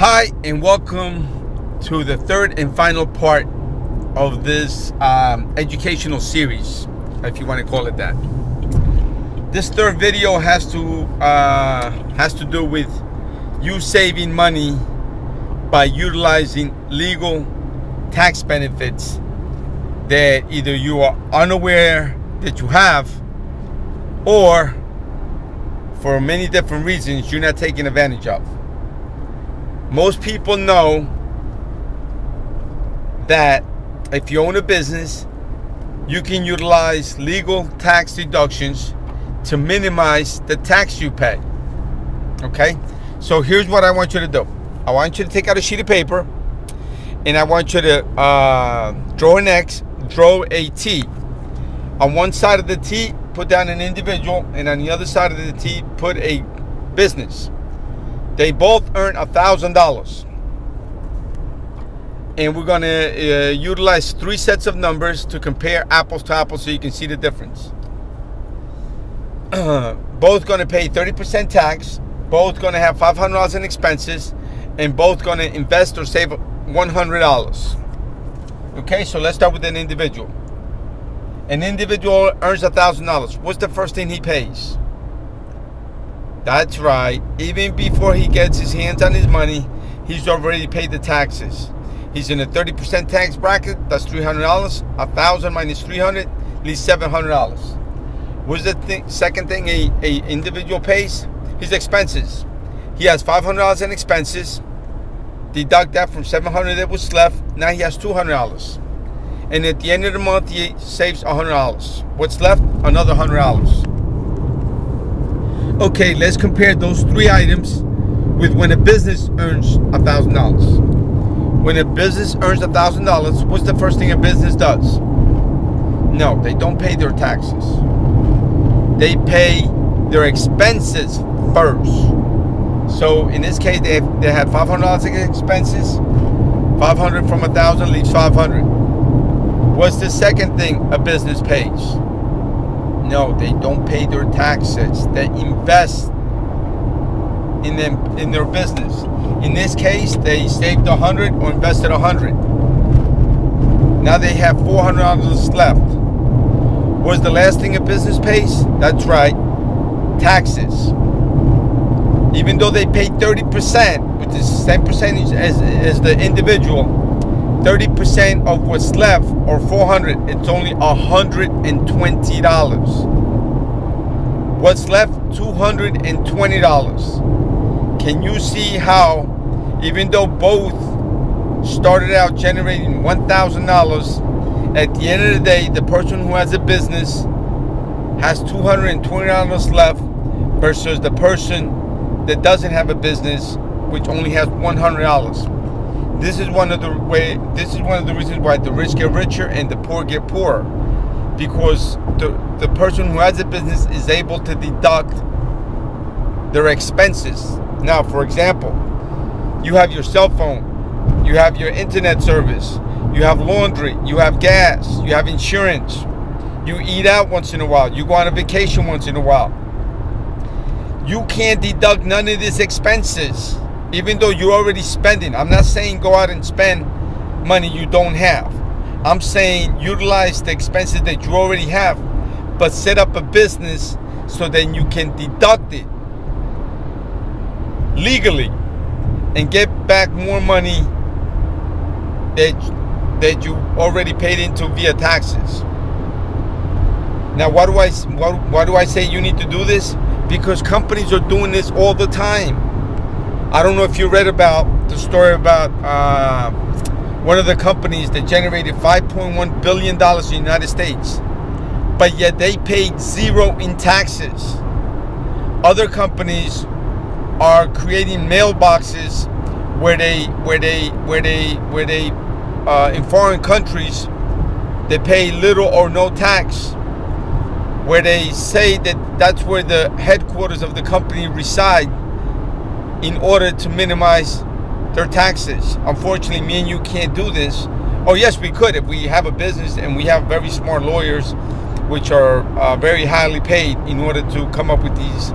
Hi, and welcome to the third and final part of this educational series, if you want to call it that. This third video has to do with you saving money by utilizing legal tax benefits that either you are unaware that you have, or for many different reasons you're not taking advantage of. Most people know that if you own a business, you can utilize legal tax deductions to minimize the tax you pay. Okay? So here's what I want you to do. I want you to take out a sheet of paper, and I want you to draw an X, draw a T. On one side of the T, put down an individual, and on the other side of the T, put a business. They both earn $1,000. And we're going to utilize three sets of numbers to compare apples to apples so you can see the difference. Both going to pay 30% tax. Both going to have $500 in expenses. And both going to invest or save $100. Okay, so let's start with an individual. An individual earns $1,000. What's the first thing he pays? That's right. Even before he gets his hands on his money, he's already paid the taxes. He's in a 30% tax bracket. That's $300. 1,000 minus 300 leaves $700. What's the second thing a individual pays? His expenses. He has $500 in expenses. Deduct that from $700 that was left. Now he has $200. And at the end of the month, he saves $100. What's left? Another $100. Okay, let's compare those three items with when a business earns $1,000. When a business earns $1,000, what's the first thing a business does? No, they don't pay their taxes. They pay their expenses first. So in this case, they had $500 in expenses. 500 from 1,000 leaves 500. What's the second thing a business pays? No, they don't pay their taxes. They invest in their business. In this case, they saved 100 or invested 100. Now they have $400 left. What's the last thing a business pays? That's right, taxes. Even though they pay 30%, which is the same percentage as the individual, 30% of what's left, or 400, it's only $120. What's left? $220. Can you see how, even though both started out generating $1,000, at the end of the day, the person who has a business has $220 left versus the person that doesn't have a business, which only has $100. This is one of the reasons why the rich get richer and the poor get poorer, because the person who has a business is able to deduct their expenses. Now, for example, you have your cell phone, you have your internet service, you have laundry, you have gas, you have insurance, you eat out once in a while, you go on a vacation once in a while. You can't deduct none of these expenses, even though you're already spending. I'm not saying go out and spend money you don't have. I'm saying utilize the expenses that you already have, but set up a business so then you can deduct it legally and get back more money that you already paid into via taxes. Now, why do I say you need to do this? Because companies are doing this all the time. I don't know if you read about the story about one of the companies that generated $5.1 billion in the United States, but yet they paid zero in taxes. Other companies are creating mailboxes where they in foreign countries they pay little or no tax, where they say that that's where the headquarters of the company reside in order to minimize their taxes. Unfortunately, me and you can't do this. Oh yes, we could if we have a business and we have very smart lawyers which are very highly paid in order to come up with these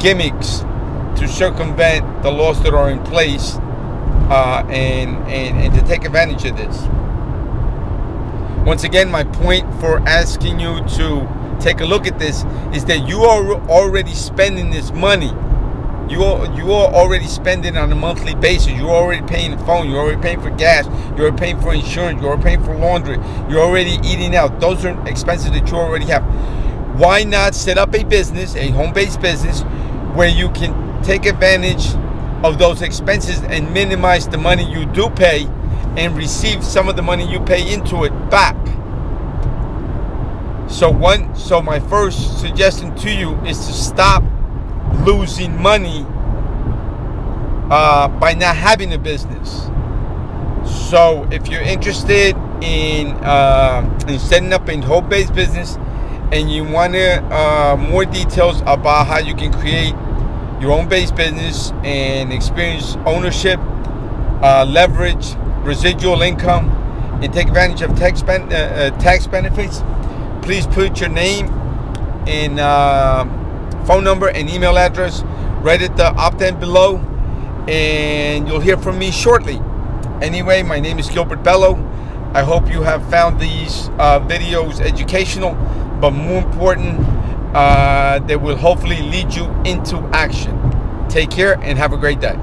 gimmicks to circumvent the laws that are in place, and to take advantage of this. Once again, my point for asking you to take a look at this is that you are already spending this money. You are already spending on a monthly basis. You're already paying the phone. You're already paying for gas. You're already paying for insurance. You're already paying for laundry. You're already eating out. Those are expenses that you already have. Why not set up a business, a home-based business, where you can take advantage of those expenses and minimize the money you do pay and receive some of the money you pay into it back? So my first suggestion to you is to stop losing money by not having a business. So if you're interested in setting up a home-based business and you want more details about how you can create your own base business and experience ownership, leverage, residual income, and take advantage of tax benefits, please put your name and phone number and email address right at the opt-in below, and you'll hear from me shortly. Anyway, my name is Gilbert Bello. I hope you have found these videos educational, but more important, they will hopefully lead you into action. Take care and have a great day.